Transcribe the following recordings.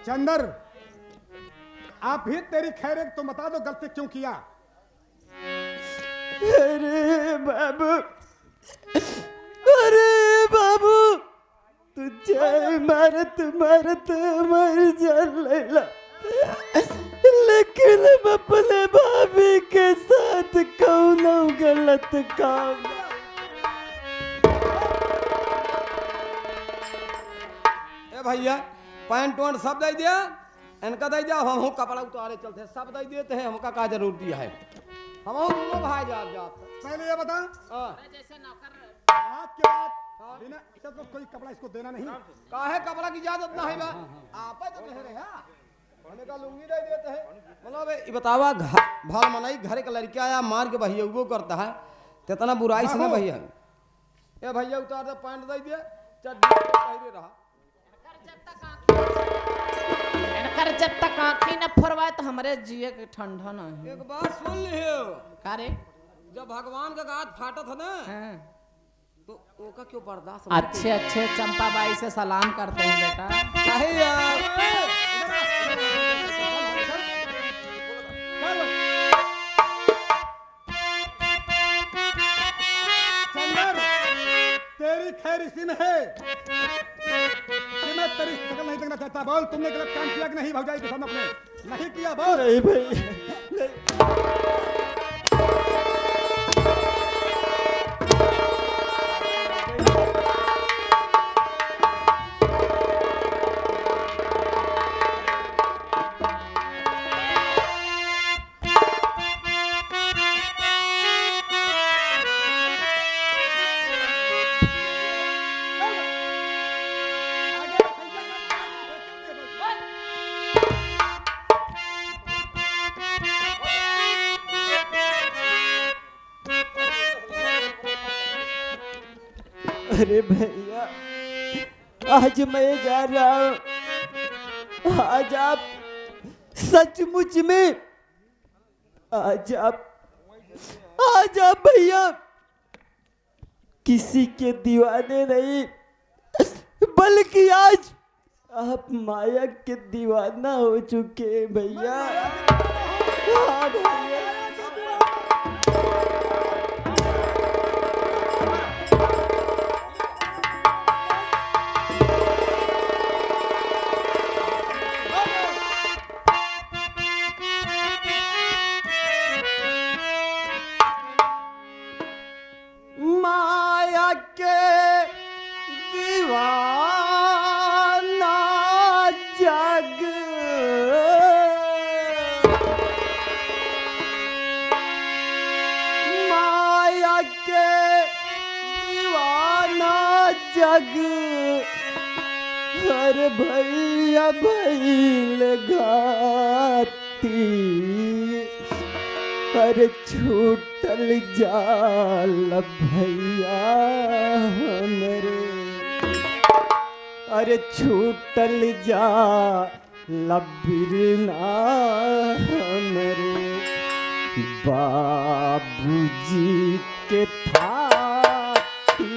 चंदर, आप ही तेरी खैर है, तो बता दो गलती क्यों किया? अरे बाबू तुझे मारत मारत मर जा, लेकिन अपने भाभी के साथ कौन गलत काम। ए भैया पैंट वैंट सब दे दिया, इनका दे दिया, हम कपड़ा उतारे चलते सब दे देते हैं, हमका का जरूरती है, हम दोनों भाई जात। पहले ये बता, जैसे नौकर आज के बाद बिना तो कोई कपड़ा इसको देना नहीं। काहे कपड़ा की इजाजत ना है बा, आपे तो कह रहे हैं हमें का लुंगी दे देते हैं। मतलब ये बतावा भाल मनाई घर का लड़का आया मार के भैया वो करता है, कितना बुराई से ना भैया। ए भैया उतार दे पैंट दे दिए, चड्डी पहने रहा। इनकर जब तक आँखी न फरवाए तो हमारे जिए के ठंडा नहीं। एक बात सुन लियो, का रे? जब भगवान का गात फाटा था ना हाँ। तो ओका क्यों बर्दाश्त? अच्छे अच्छे चंपाबाई से सलाम करते हैं बेटा। सही यार। चंदर, तेरी खैर इसी में है कि मैं तेरी शक्ल नहीं देखना चाहता। बोल, तुमने गलत काम किया कि नहीं भौजाई के सामने अपने? नहीं किया, बोल। नहीं भाई, अरे भैया आज मैं जा रहा हूँ, आज आप सचमुच में आज आप भैया किसी के दीवाने नहीं, बल्कि आज आप माया के दीवाना हो चुके हैं भैया। हाँ भैया, माया के दीवाना जग, माया के दीवाना जग, हर भैया भैल घाती, अरे छूटल जाल भैया हमरे, अरे छूटल जाल बिरना हमरे, बाबूजी के थाती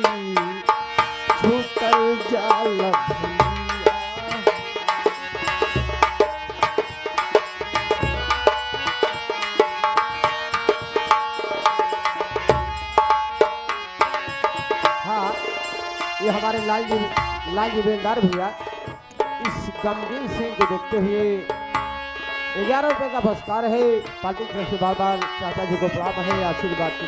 छूटल जाल भैया। ये हमारे लाल जुबेदार भैया इस गमगीन सिंह को देखते हुए 11 रुपए का पुरस्कार है। पार्टी तरफ से बार बार चाचा जी को प्रणाम है, आशीर्वाद की।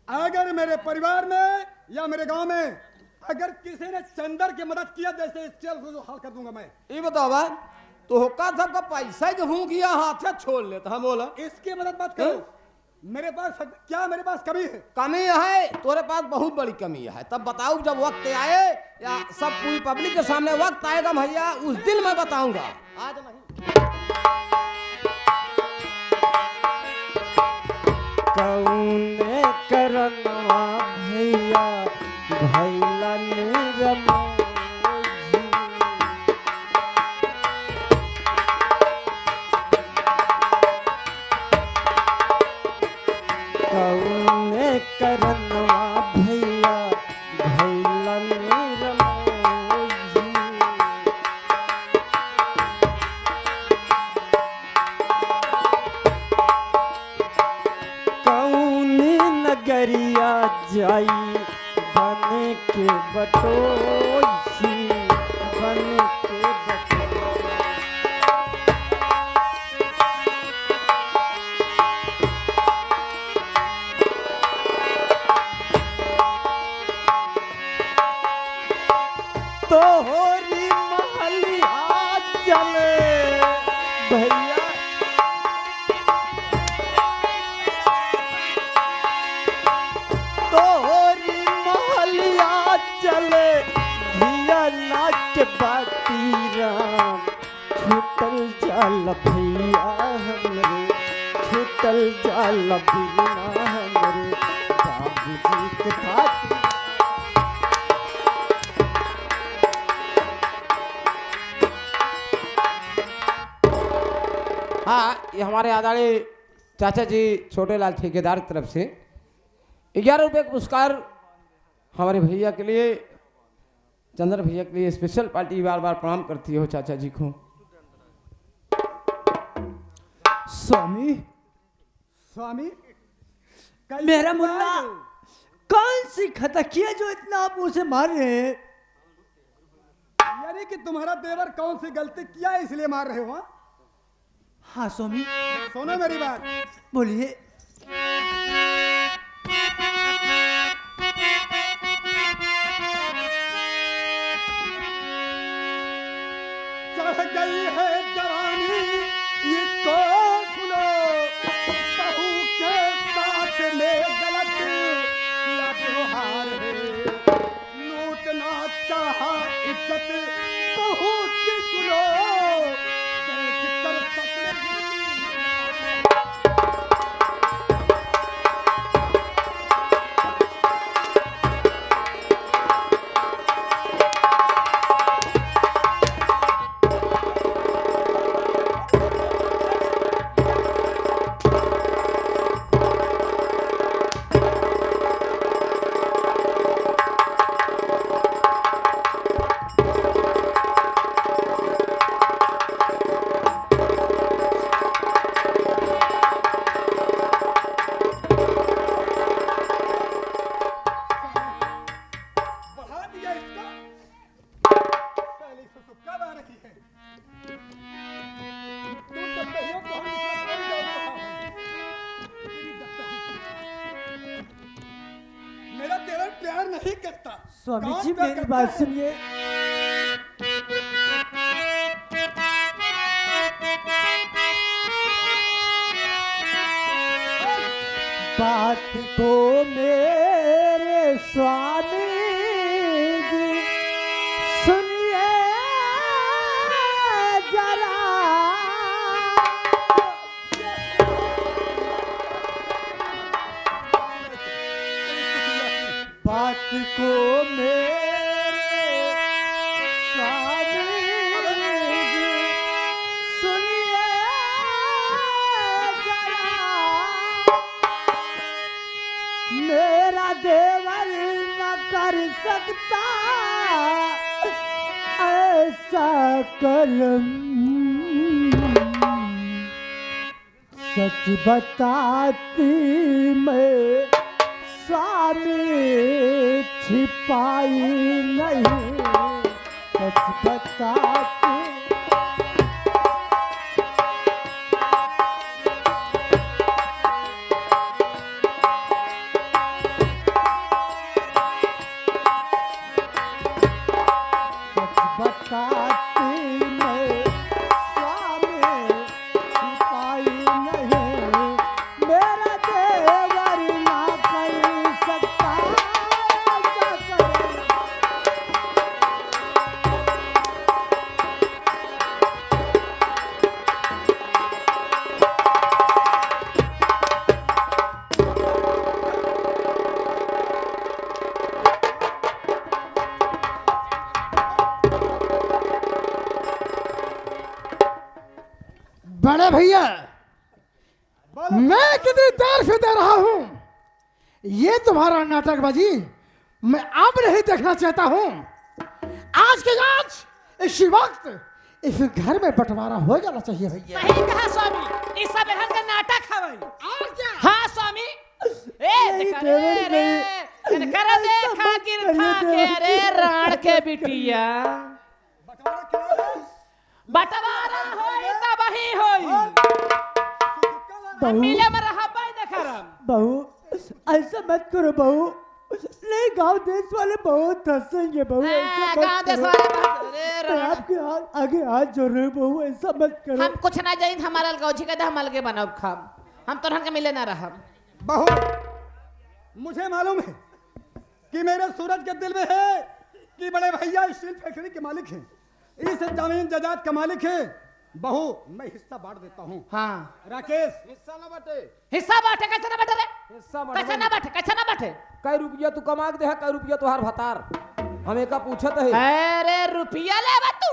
अगर मेरे परिवार में या मेरे गांव में अगर किसी ने चंदर की मदद किया, जैसे इस चेल को हल कर दूंगा मैं। ये बताओ भाई, तो होका सबका पैसा जो हूँ किया हाथ से छोड़ लेता है, बोला इसकी मदद मत करो। मेरे पास क्या मेरे पास कमी है? कमी है तोरे पास, बहुत बड़ी कमी है। तब बताऊं जब वक्त आए या सब पूरी पब्लिक के सामने वक्त आएगा भैया, उस दिन मैं बताऊंगा, आज नहीं। कौने करनवा भैया भैला निरमोजी, जाई बन के बटोई बन के बटोई। तोहरी महलिया चले भैया तोहरी महलिया चले धिया नाच बाती राम छूटल जाल भैया हमरे छूटल जाल बिना हमरे बाबूजी के खातिर। हाँ, ये हमारे आदरणीय चाचा जी छोटे लाल ठेकेदार की तरफ से 11 रुपये का पुरस्कार हमारे भैया के लिए, चंद्र भैया के लिए स्पेशल पार्टी बार बार प्रणाम करती हो चाचा जी को। स्वामी स्वामी मेरा मुन्ना कौन सी खता किया जो इतना आप मुझे मार रहे हैं? यानी कि तुम्हारा देवर कौन सी गलती किया है इसलिए मार रहे हो? हाँ? हाँ स्वामी सुनो मेरी बात। बोलिए। चढ़ गई है जवानी इसको सुनो, बहू के साथ में गलत किया व्यवहार है, लूटना चाहा इज्जत बहू की सुनो, देख कर सपने मेरा देवर प्यार नहीं करता। स्वामी कौन जी प्यार मेरी करता बात है? सुनिए। बात को मेरे स्वामी जी सुनिए जरा, बात को मेरे स्वामी जी सुनिए जरा, मेरा देवर न कर सकता ऐसा कर्म, सच बताती मैं स्वामी छिपाई नहीं, सच बताती। सच बताती मैं स्वामी छिपाई नहीं, मेरा देवर ना कर सकता ऐसा कर्म। बड़े भैया मैं कितनी देर से दे रहा हूं, ये तुम्हारा नाटकबाजी मैं अब नहीं देखना चाहता हूं। आज के आज इसी वक्त इस घर में बंटवारा हो जाना चाहिए भैया। सही कहा स्वामी, इस सब घर का नाटक है भाई। और क्या? हाँ स्वामी। ए नहीं, देखा देवर रे, नहीं। कर देखा गिर था के अरे राण के बिटिया बटवारा क्या है? बटवारा होई तब ही होई बहू मिले में रहा पाई देखरम बहू ऐसा मत करो बहू, नहीं गांव देश वाले बहुत हंसेंगे बहू, ऐसा मत गांव देश करो। वाले अरे मैं राण आपके आगे हाथ जोड़ रही हूँ बहू, ऐसा मत करो। हम कुछ ना जाइन हमारा गौजी का हम अलगे बनाओ खाम हम तोहन के मिले ना रहम बहू मुझे मालूम है कि मेरे सूरज के दिल में है कि बड़े भैया स्टील फैक्ट्री के मालिक हैं, इस जमीन जायदाद का मालिक है। बहू मैं हिस्सा बांट देता हूँ। हाँ राकेश हिस्सा ना बटे, हिस्सा बांटे कैसे ना बांटे रे हिस्सा कैसे ना बांटे कैसे ना बांटे कई रुपया तू कमा के दे, कई रुपया तुहार भतार हम एका पूछत है। अरे रुपया ले बा तू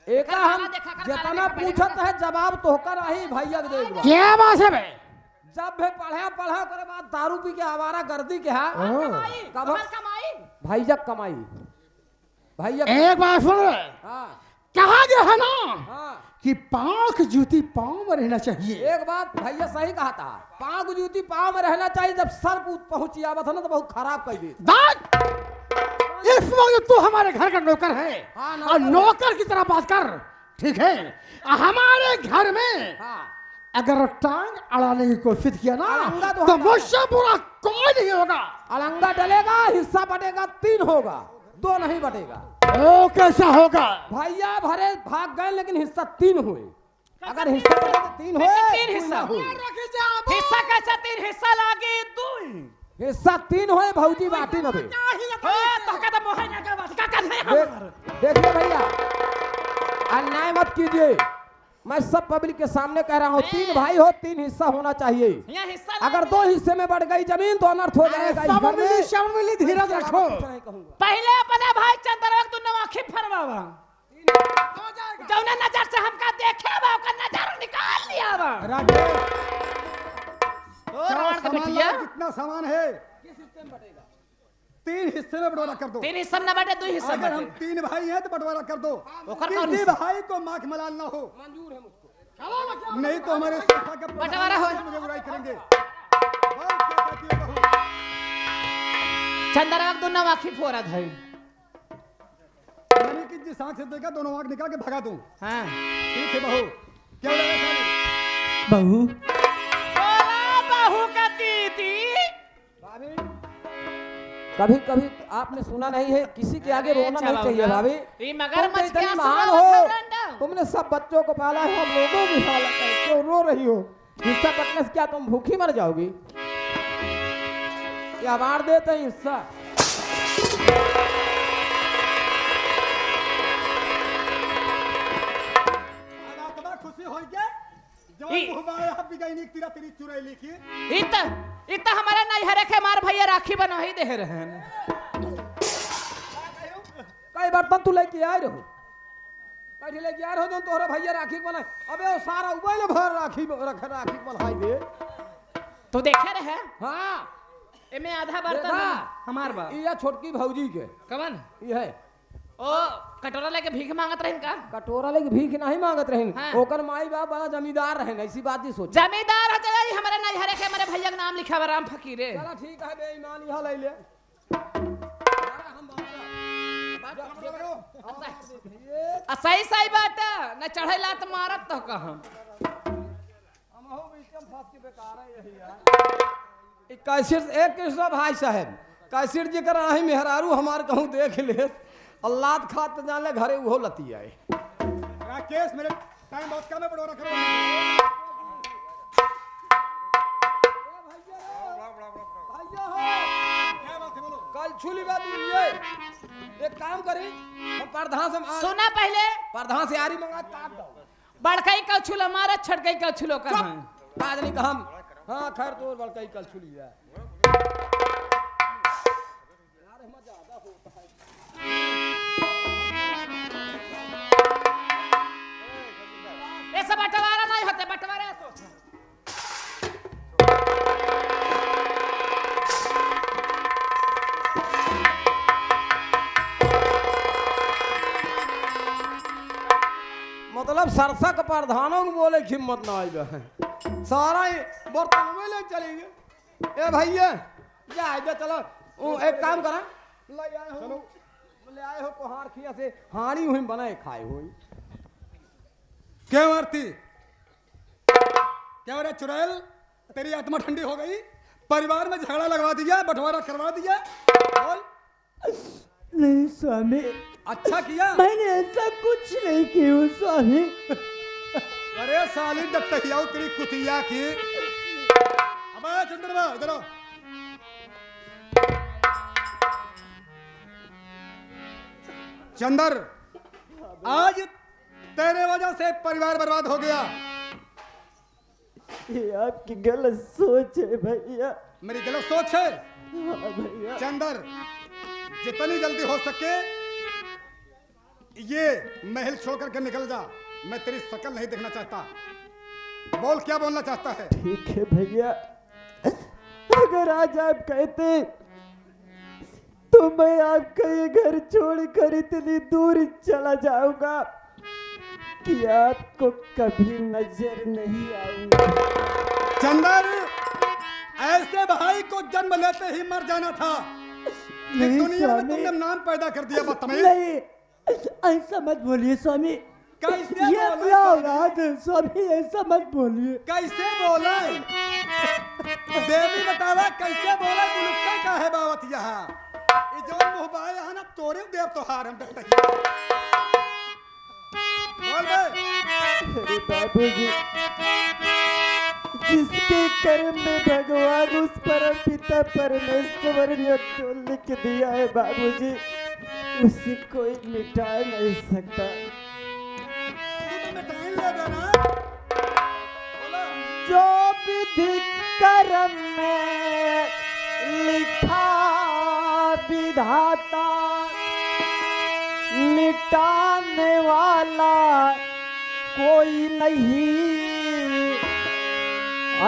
एका हम देखा कर, जितना देखा कर, पूछत है जवाब तोहकर आही भैया के देगा। क्या बात है बे? जब भी पढ़ा करे बाद दारू पी के आवारा गर्दी के है कमाई कब? कमाल कमाई भैया कमाई भैया। एक बात सुन रे, हाँ कहा गया है ना हाँ कि पाँव की जूती पाँव में रहना चाहिए। एक बात भैया सही कहा था, पाँव की जूती पाँव में रहना चाहिए, जब सर पहुंची आवत है ना तो बहुत खराब कर दी। इस वक्त तू हमारे घर का नौकर है हाँ, नौकर और है। नौकर की तरह बात कर, ठीक है? हमारे घर में हाँ अगर टांग अड़ाने की कोशिश किया ना अड़ाऊंगा तो तो हम मुझसे बुरा कोई नहीं होगा। अलंगा डलेगा, हिस्सा बटेगा 3 होगा, 2 नहीं बटेगा। ओ कैसा होगा? भैया भरे भाग गए लेकिन हिस्सा 3 हुए। अगर हिस्सा बटे तो 3 हुए, कैसे 3 2 हिस्सा ना हुए। हिस्सा कैसे 3 हिस्सा लागे 2 हिस्सा 3 हुए, भौजी बाटी न दे। तो का तो मोहे ना कर बात का कर है देखिए भैया अन्याय मत कीजिए, मैं सब पब्लिक के सामने कह रहा हूँ, 3 भाई हो 3 हिस्सा होना चाहिए। यहाँ हिस्सा अगर 2 हिस्से में बढ़ गई जमीन तो अनर्थ हो जाएगा इस घर में। सब मिली धीरज रखो। कुछ नहीं कहूंगा। पहले अपने भाई चंदर वक्त तू नवाखी फरमावा जौना नजर से हमका देखे बा ओकर नजर निकाल लिया बा राकेश ओ राण के सामान बिटिया ला, कितना सामान है? 3 हिस्से में बंटवारा कर दो। 3 हिस्सा ना बांटे 2 हिस्सा अगर हम बांटे 3 भाई हैं तो बंटवारा कर दो, ओकर कौन किसी हिस्सा? भाई को माख मलाल ना हो, मंजूर है मुझको। नहीं तो हमारे संस्था का बंटवारा हो। मुझे बुराई करेंगे। बोल क्या कहती है बहू? चंदर वक्त तू नवाखी फोरत है यानी कि जिस आंख से देखा दोनों आंख निकाल के भगा दूं। हां ठीक है बहू, क्या लगा साले? बहू बोला बहू का दीदी कभी कभी आपने सुना नहीं है, किसी के आगे रोना नहीं चाहिए भाभी। ये मगरमच्छ तुम तो के इतनी आंसू महान वाला हो, खबरंडा। तुमने सब बच्चों को पाला है, हम लोगों की हालत है, क्यों रो रही हो? हिस्सा बटने से क्या तुम भूखी मर जाओगी? क्या बांट देते हैं हिस्सा? अब आत्मा खुशी हो गया जब ई- मुंह बाए हब गई नी तेरा तेरी चुराई लिखी। इत हमारा नहीं हरे के मार भैया राखी बना ही दे रहे हैं कई बर्तन तू लेके आए रहो, कहीं लेके आए रहो जो तोहरे भैया राखी बनाए। अबे वो सारा उबैल भर राखी राखी बनाई दे। तो देखे रहे हाँ एमे आधा बर्तन देखा? हमार बा ये छोटकी भौजी के कवन ये है। ओ कटोरा लेके भीख मांगत रहिन का कटोरा लेके भीख नहीं मांगत रहे, हाँ। ओकर माई बाप बड़ा जमींदार रहे, ऐसी बात ही सोच। जमींदार है जाई हमारे नहीं हरे के हमारे भैया का नाम लिखा बा राम फकीरे चला ठीक है बेईमान यहाँ ले ले। सही सही बात है न चढ़ैला तो मारत तो कहम कैसिर एक कृष्ण भाई साहब कैसिर जी कर रही मेहरारू हमार कहूँ देख ले, अल्लाह खात जाने घरे वो लती आए। राकेश मेरे टाइम बहुत कम है, बड़ोरा करो। क्या बात है बोलो? कल छुली बात ये एक काम करी, हम प्रधान से सुना पहले प्रधान से आरी मंगा काट दो। बड़कई का छुलो मारा छटकई का छुलो कर आज नहीं कहम। हाँ खैर तो बड़कई कल छुली है। ऐसा बंटवारा नहीं होते बंटवारा तो मतलब सरसा के प्रधानों को बोले की हिम्मत ना आई है, सारा ही बर्तन में ले चली गए। ए भैया जा इधर चलो एक काम करा ले आए हो चलो ले आए हो कोहार खिया से हाड़ी हुई बनाए खाए हुई क्यों आरती क्या हो रहा चुड़ैल तेरी आत्मा ठंडी हो गई परिवार में झगड़ा लगवा दिया बंटवारा करवा दिया बोल नहीं स्वामी, अच्छा किया मैंने ऐसा कुछ नहीं किया स्वामी। अरे साली डटहिया तेरी कुतिया की अब आया चंद्रमा इधर आओ। चंदर आज तेरे वजह से परिवार बर्बाद हो गया। ये आपकी गलत सोच है भैया। मेरी गलत सोच है हाँ भैया। चंदर जितनी जल्दी हो सके ये महल छोड़ करके निकल जा। मैं तेरी शक्ल नहीं देखना चाहता। बोल क्या बोलना चाहता है। ठीक है भैया, अगर आज आप कहते तो मैं आपका ये घर छोड़कर इतनी दूर चला जाऊंगा कि आपको कभी नजर नहीं आऊंगा। चंदर ऐसे भाई को जन्म लेते ही मर जाना था। नहीं दुनिया में स्वामी। तुमने नाम पैदा कर दिया बदतमीज। नहीं, ऐसा मत बोलिए स्वामी। कैसे ये बोला क्या स्वामी? औलाद है स्वामी, ऐसा मत बोलिए। कैसे बोला देवी बतावा कैसे बोला बुलुक्का का है बावत यहाँ ये जो मुंह बाए यहाँ ना तोरे देव तो हार हम डरते बोल बे। अरे बाबूजी, जिसके कर्म में भगवान उस परम पिता परमेश्वर ने तो लिख दिया है बाबूजी, उसे कोई मिटा नहीं सकता। तू तो मिटाई लेगा ना बोला। जो विधि कर्म में लिखा विधाता, मिटाने वाला कोई नहीं।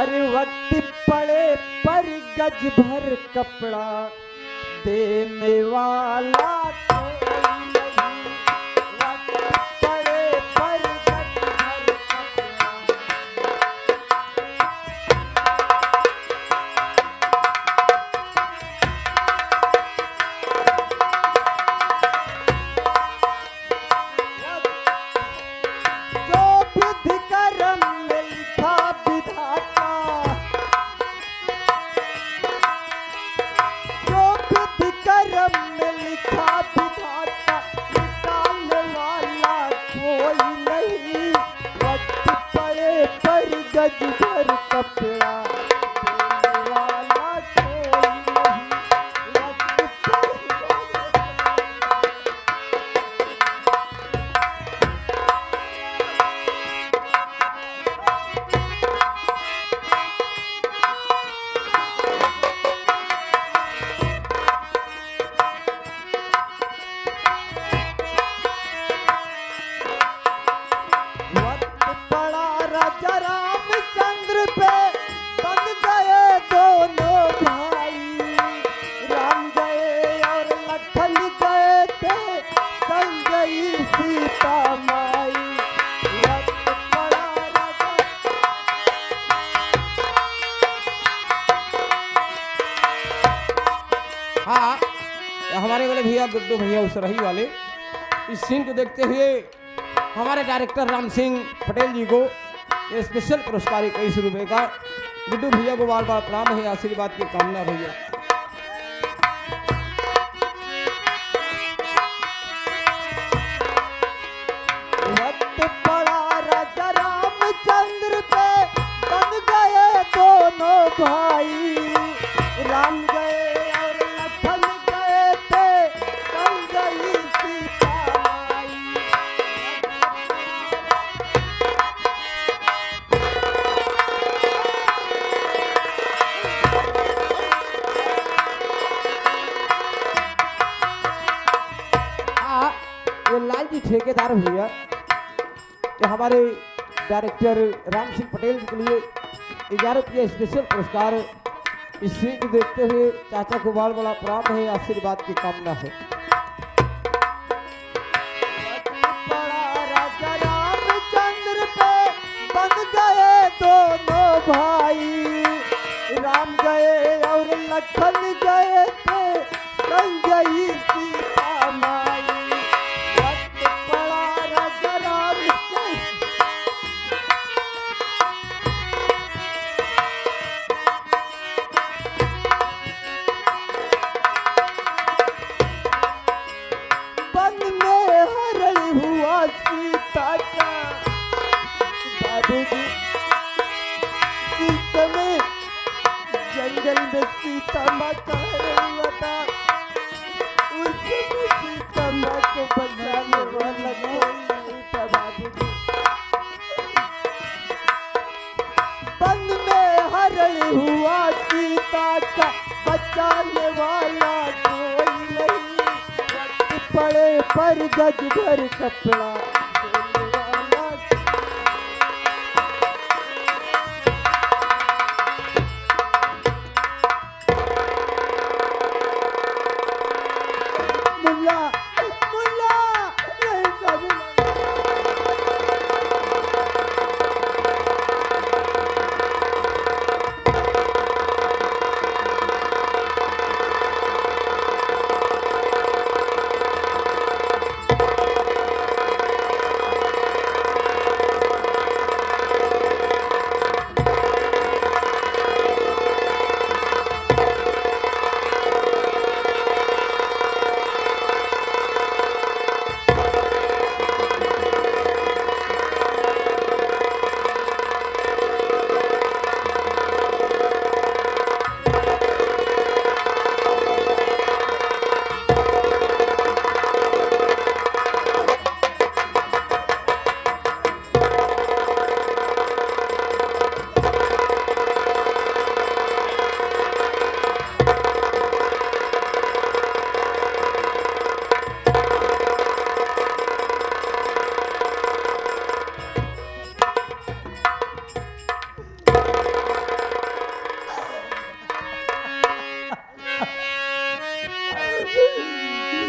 अरे वक्त पड़े पर गज भर कपड़ा देने वाला कोई नहीं। वक्त पड़े पर गज भर कपड़ा। जो विधि कर्म में लिखा विधाता, जो विधि कर्म में लिखा विधाता, मिटाने वाला कोई नहीं। वक्त पड़े पर गज भर कपड़ा देने वाला कोई नहीं। वक्त पड़े वक्त पड़ा राजा रामचंद्र पे, बन गए दोनों भाई। राम गए और लखन गए थे, संग गई सीता माई। वक्त पड़ा राजा हाँ हमारे वाले भैया गुड्डू भैया उसरही वाले इस सीन को देखते हुए हमारे डायरेक्टर राम सिंह पटेल जी को ये स्पेशल पुरस्कार 21 रुपए का गुड्डू भैया को बार बार प्रणाम है, आशीर्वाद की कामना भैया। वक्त पड़ा राजा रामचंद्र पे, बन गए दोनों भाई। राम गए और लखन गए थे, संग गई सीता माई। हाँ ये लाल जी ठेकेदार भैया तो हमारे डायरेक्टर राम सिंह पटेल जी के लिए 11 रुपये स्पेशल पुरस्कार इस सीन को देखते हुए चाचा को बाल बड़ा प्रणाम है, आशीर्वाद की कामना है। पड़ा राजा रामचंद्र पे, बन गए दोनों भाई। राम गए और लखन गए थे संजई सीता माई वक्त पड़ा राजा राम से वन में हरण हुआ सीता का बाबूजी जिस समय जंगल में सीता माँ का हरण हुआ था उस समय सीता माँ को बचाने वाला कोई नहीं था बाबूजी। वन में हरण हुआ सीता का बचाने वाला कोई नहीं वक्त पड़े पर गज भर कपड़ा देने वाला मुल्ला मुल्ला नहीं समझ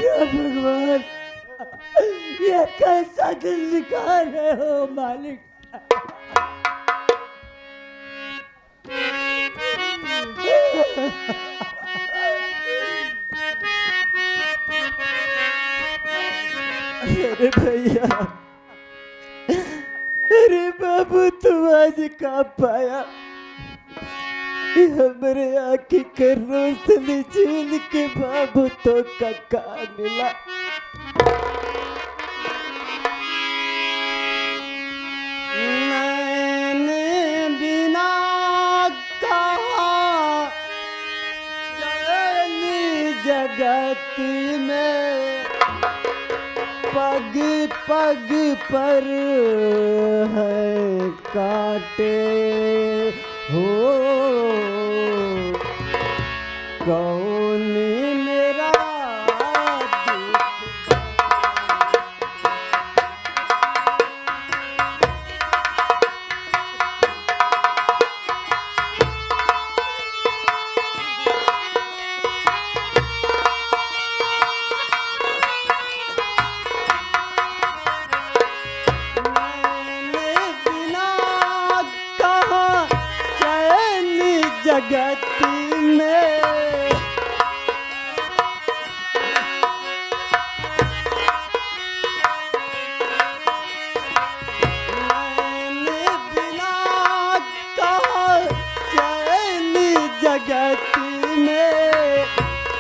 या भगवान ये कैसा दिल निकाल रहे हो मालिक। अरे भैया अरे बाबू तुम आज कहाँ पाया हमारे आँखी के रोशनी झील के बाबू तो कक्का मिला। मैंने बिना कहा चली जगत में पग पग पर है काटे हो कौन मेरा दुख मैंने बिना कहा चैन जगत में मैंने बिना कहा चैन जगत में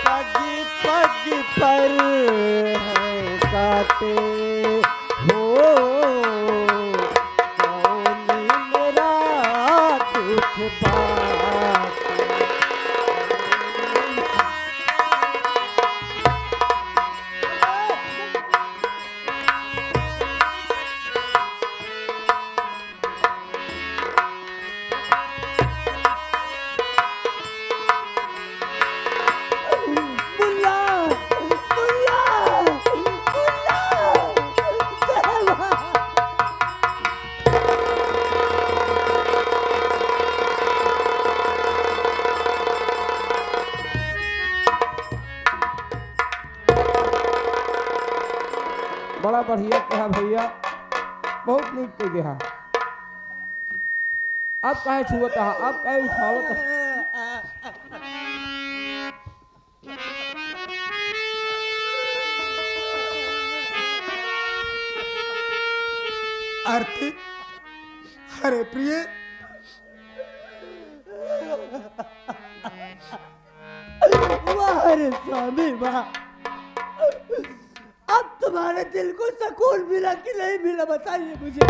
पग पग पर है काटे हो कौन मेरा दुख बाटे। मुल्ला मुल्ला मुल्ला देवा बड़ा बढ़िया कहा भैया, बहुत नीक कह दिया। आप काहे छुअत हा, आप काहे उठावत हा? आरती, अरे प्रिय, वाह रे स्वामी वाह। अब तुम्हारे दिल को सुकून मिला कि नहीं मिला बताइए मुझे।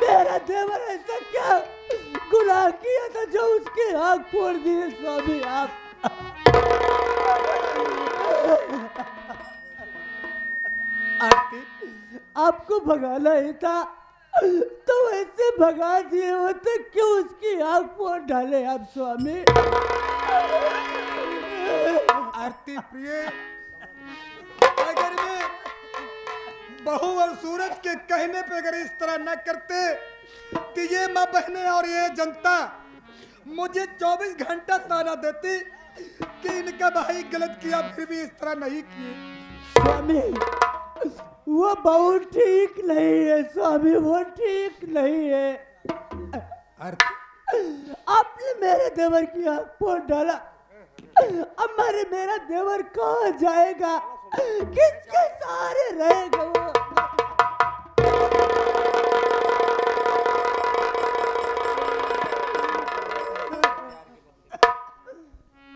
मेरा देवर ऐसा क्या गुनाह किया था जो उसके आँख फोड़ दिए स्वामी आप। आरती, आपको भगाना ही था तो वैसे भगा दिए होते, क्यों उसकी आँख फोड़ डाले आप स्वामी। आरती प्रिय, अगर मैं बहू और सूरज के कहने पे अगर इस तरह न करते तो ये माँ बहने और ये जनता मुझे 24 घंटा ताना देती कि इनका भाई गलत किया फिर भी इस तरह नहीं किए। स्वामी वो बहुत ठीक नहीं है स्वामी, वो ठीक नहीं है। आरती, आपने मेरे देवर की आँख फोड़ डाला, अब मेरा देवर कहाँ जाएगा, किसके सहारे रहेगा वो।